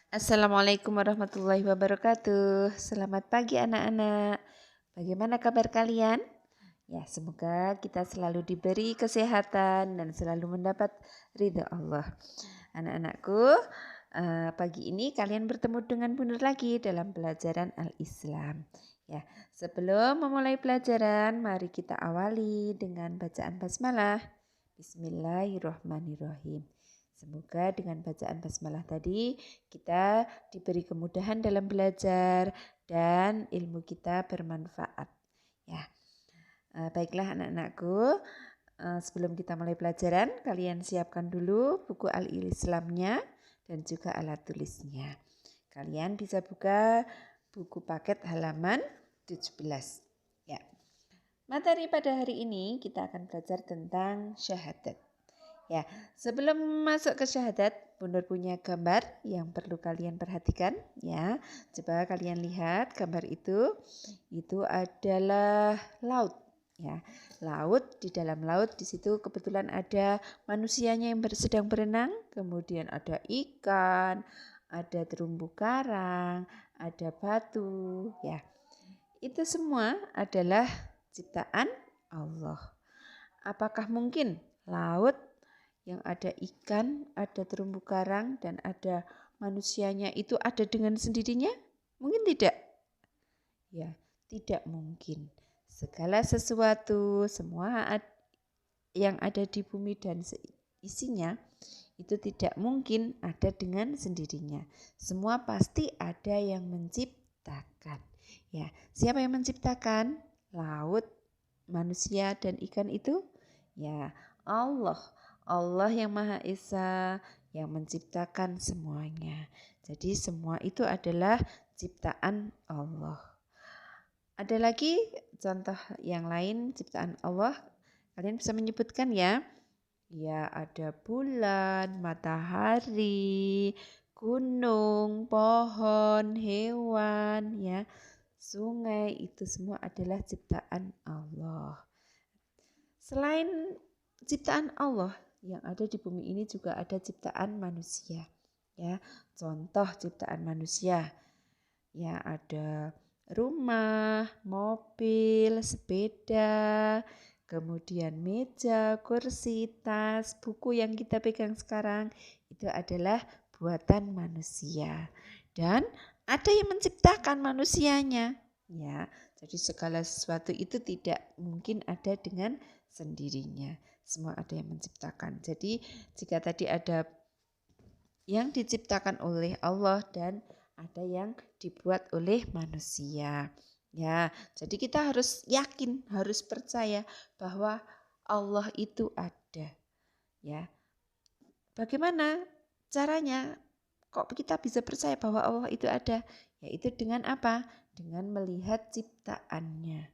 Assalamualaikum warahmatullahi wabarakatuh. Selamat pagi anak-anak. Bagaimana kabar kalian? Ya, semoga kita selalu diberi kesehatan dan selalu mendapat ridha Allah. Anak-anakku, pagi ini kalian bertemu dengan Bunda lagi dalam pelajaran Al-Islam. Ya, sebelum memulai pelajaran, mari kita awali dengan bacaan basmalah. Bismillahirrahmanirrahim. Semoga dengan bacaan basmalah tadi kita diberi kemudahan dalam belajar dan ilmu kita bermanfaat. Ya, baiklah anak-anakku. Sebelum kita mulai pelajaran, kalian siapkan dulu buku Al-Islamnya dan juga alat tulisnya. Kalian bisa buka buku paket halaman 17. Ya. Materi pada hari ini kita akan belajar tentang syahadat. Ya, sebelum masuk ke syahadat, Bunda punya gambar yang perlu kalian perhatikan ya. Coba kalian lihat gambar itu adalah laut ya. Laut, di dalam laut di situ kebetulan ada manusianya yang sedang berenang, kemudian ada ikan, ada terumbu karang, ada batu ya. Itu semua adalah ciptaan Allah. Apakah mungkin laut yang ada ikan, ada terumbu karang, dan ada manusianya itu ada dengan sendirinya? Mungkin tidak. Ya, tidak mungkin. Segala sesuatu, semua yang ada di bumi dan isinya itu tidak mungkin ada dengan sendirinya. Semua pasti ada yang menciptakan. Ya, siapa yang menciptakan laut, manusia dan ikan itu? Ya, Allah. Allah yang Maha Esa yang menciptakan semuanya. Jadi semua itu adalah ciptaan Allah. Ada lagi contoh yang lain ciptaan Allah. Kalian bisa menyebutkan ya. Ya, ada bulan, matahari, gunung, pohon, hewan, ya, sungai, itu semua adalah ciptaan Allah. Selain ciptaan Allah, yang ada di bumi ini juga ada ciptaan manusia. Ya, contoh ciptaan manusia. Ya, ada rumah, mobil, sepeda, kemudian meja, kursi, tas, buku yang kita pegang sekarang itu adalah buatan manusia. Dan ada yang menciptakan manusianya. Ya, jadi segala sesuatu itu tidak mungkin ada dengan sendirinya. Semua ada yang menciptakan. Jadi jika tadi ada yang diciptakan oleh Allah dan ada yang dibuat oleh manusia. Ya, jadi kita harus yakin, harus percaya bahwa Allah itu ada. Ya. Bagaimana caranya? Kok kita bisa percaya bahwa Allah itu ada? Yaitu dengan apa? Dengan melihat ciptaannya.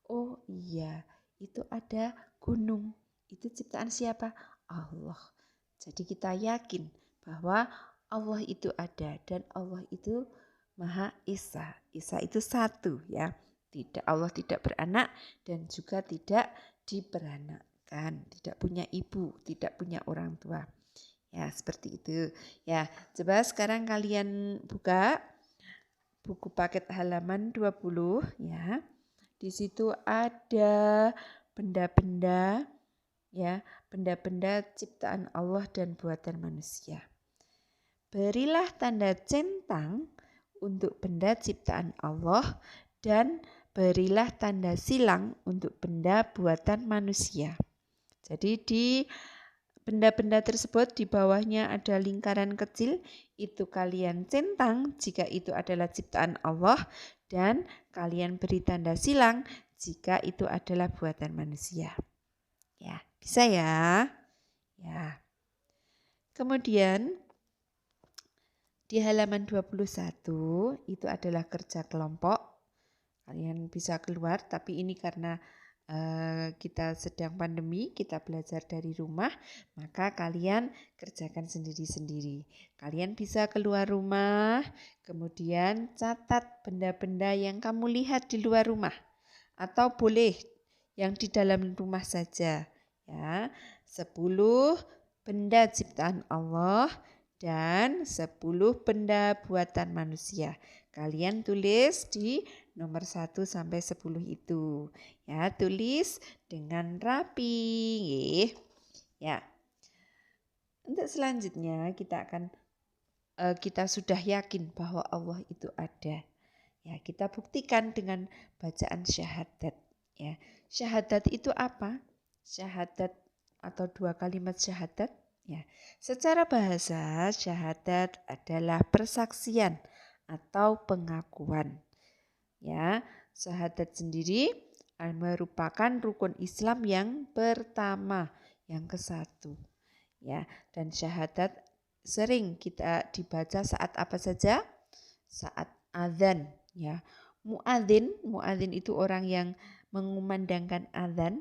Oh iya, itu ada gunung. Itu ciptaan siapa? Allah. Jadi kita yakin bahwa Allah itu ada dan Allah itu Maha Esa. Esa itu satu ya. Allah tidak beranak dan juga tidak diperanakkan, tidak punya ibu, tidak punya orang tua. Ya, seperti itu. Ya, coba sekarang kalian buka buku paket halaman 20 ya. Di situ ada benda-benda ya, benda-benda ciptaan Allah dan buatan manusia. Berilah tanda centang untuk benda ciptaan Allah dan berilah tanda silang untuk benda buatan manusia. Jadi di benda-benda tersebut di bawahnya ada lingkaran kecil, itu kalian centang jika itu adalah ciptaan Allah dan kalian beri tanda silang jika itu adalah buatan manusia. Ya, bisa ya? Ya. Kemudian di halaman 21 itu adalah kerja kelompok. Kalian bisa keluar, tapi ini karena kita sedang pandemi, kita belajar dari rumah, maka kalian kerjakan sendiri-sendiri. Kalian bisa keluar rumah, kemudian catat benda-benda yang kamu lihat di luar rumah, atau boleh yang di dalam rumah saja. Ya, 10 benda ciptaan Allah dan 10 benda buatan manusia. Kalian tulis di nomor 1 sampai 10 itu. Ya, tulis dengan rapi. Ya. Untuk selanjutnya kita sudah yakin bahwa Allah itu ada. Ya, kita buktikan dengan bacaan syahadat. Ya, syahadat itu apa? Syahadat atau 2 kalimat syahadat. Ya, secara bahasa syahadat adalah persaksian atau pengakuan. Ya, syahadat sendiri merupakan rukun Islam yang pertama, yang ke-1. Ya, dan syahadat sering kita dibaca saat apa saja? Saat azan, ya. Muadzin itu orang yang mengumandangkan azan.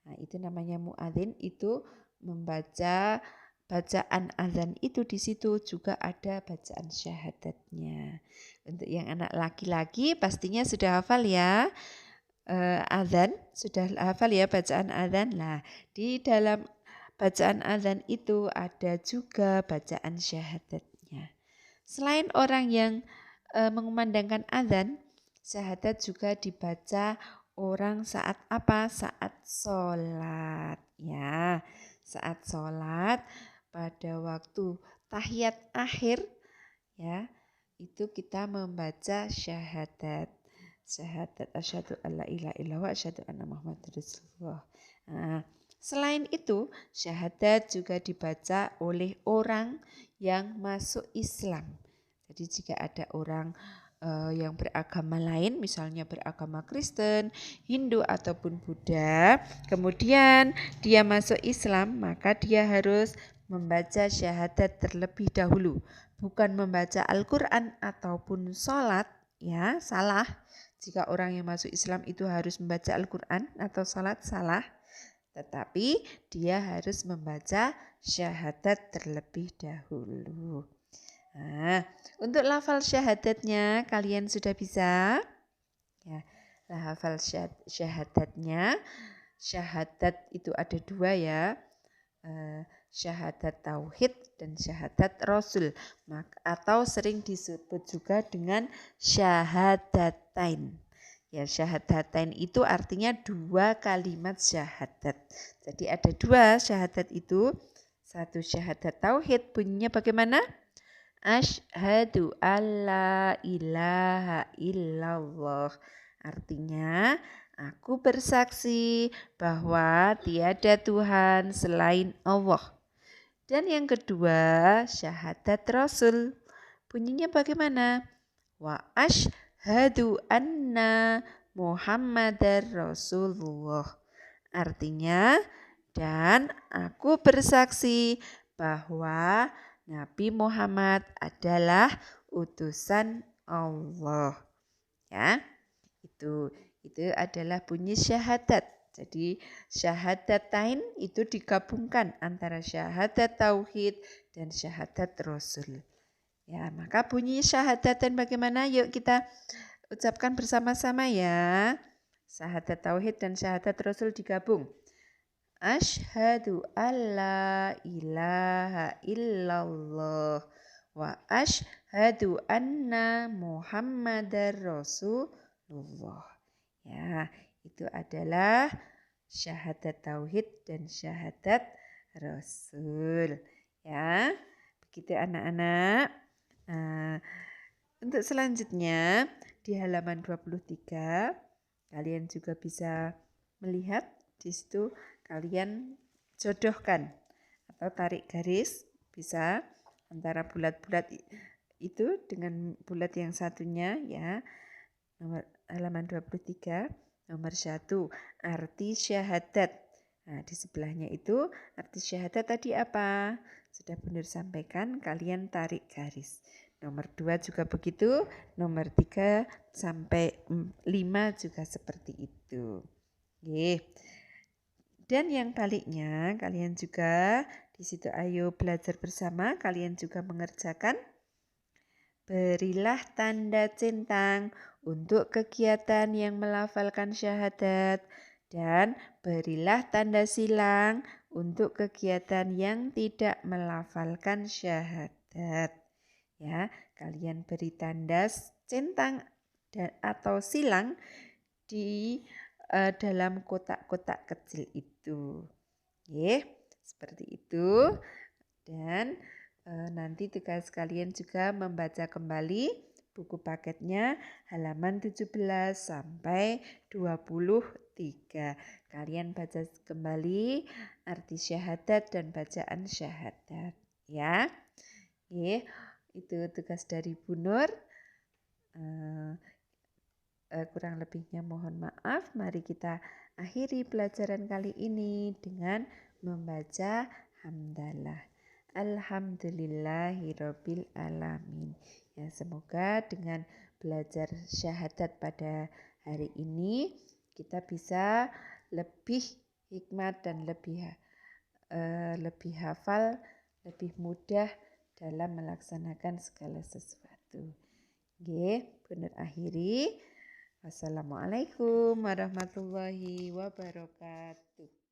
Nah, itu namanya muadzin, itu membaca bacaan azan itu di situ juga ada bacaan syahadatnya. Untuk yang anak laki-laki pastinya sudah hafal ya. Azan, sudah hafal ya bacaan azan. Nah, di dalam bacaan azan itu ada juga bacaan syahadatnya. Selain orang yang mengumandangkan azan, syahadat juga dibaca orang saat apa? Saat sholat. Ya, saat sholat pada waktu tahiyat akhir, ya, itu kita membaca syahadat. Syahadat asyhadu alla ilaha illallah wa asyhadu anna muhammadar rasulullah. Nah, selain itu, syahadat juga dibaca oleh orang yang masuk Islam. Jadi jika ada orang yang beragama lain, misalnya beragama Kristen, Hindu ataupun Buddha, kemudian dia masuk Islam, maka dia harus membaca syahadat terlebih dahulu. Bukan membaca Al-Quran ataupun sholat, ya salah. Jika orang yang masuk Islam itu harus membaca Al-Quran atau sholat, salah. Tetapi dia harus membaca syahadat terlebih dahulu. Nah, untuk lafal syahadatnya kalian sudah bisa? Ya, lafal syahadatnya. Syahadat itu ada 2 ya. Syahadat tauhid dan syahadat rasul, atau sering disebut juga dengan syahadatain. Ya, syahadatain itu artinya 2 kalimat syahadat. Jadi ada 2 syahadat itu. Satu syahadat tauhid bunyinya bagaimana? Asyhadu alla ilaha illallah. Artinya, aku bersaksi bahwa tiada Tuhan selain Allah. Dan yang kedua, syahadat Rasul. Bunyinya bagaimana? Wa asyhadu anna Muhammadar Rasulullah. Artinya, dan aku bersaksi bahwa Nabi Muhammad adalah utusan Allah. Ya, itu adalah bunyi syahadat. Jadi syahadatain itu digabungkan antara syahadat tauhid dan syahadat rasul. Ya, maka bunyi syahadatain bagaimana? Yuk kita ucapkan bersama-sama ya. Syahadat tauhid dan syahadat rasul digabung. Asyhadu alla ilaha illallah wa asyhadu anna Muhammadar Rasulullah. Ya, itu adalah syahadat tauhid dan syahadat rasul. Ya, begitu anak-anak. Nah, untuk selanjutnya di halaman 23 kalian juga bisa melihat di situ kalian jodohkan atau tarik garis bisa antara bulat-bulat itu dengan bulat yang satunya ya. Nomor halaman 23 nomor 1 arti syahadat. Nah, di sebelahnya itu arti syahadat tadi apa? Sudah benar sampaikan, kalian tarik garis. Nomor 2 juga begitu, nomor 3 sampai 5 juga seperti itu. Oke. Dan yang baliknya, kalian juga di situ ayo belajar bersama, kalian juga mengerjakan. Berilah tanda centang untuk kegiatan yang melafalkan syahadat dan berilah tanda silang untuk kegiatan yang tidak melafalkan syahadat. syahadat. Ya, kalian beri tanda centang atau silang di dalam kotak-kotak kecil itu. Oke, seperti itu. Dan nanti tugas kalian juga membaca kembali buku paketnya halaman 17 sampai 23. Kalian baca kembali arti syahadat dan bacaan syahadat. Ya, oke, itu tugas dari Bu Nur. Kurang lebihnya mohon maaf. Mari kita akhiri pelajaran kali ini dengan membaca hamdalah. Alhamdulillahirabbil alamin. Ya, semoga dengan belajar syahadat pada hari ini kita bisa lebih hikmat dan lebih hafal, lebih mudah dalam melaksanakan segala sesuatu. Nggih, bener akhiri. Wassalamualaikum warahmatullahi wabarakatuh.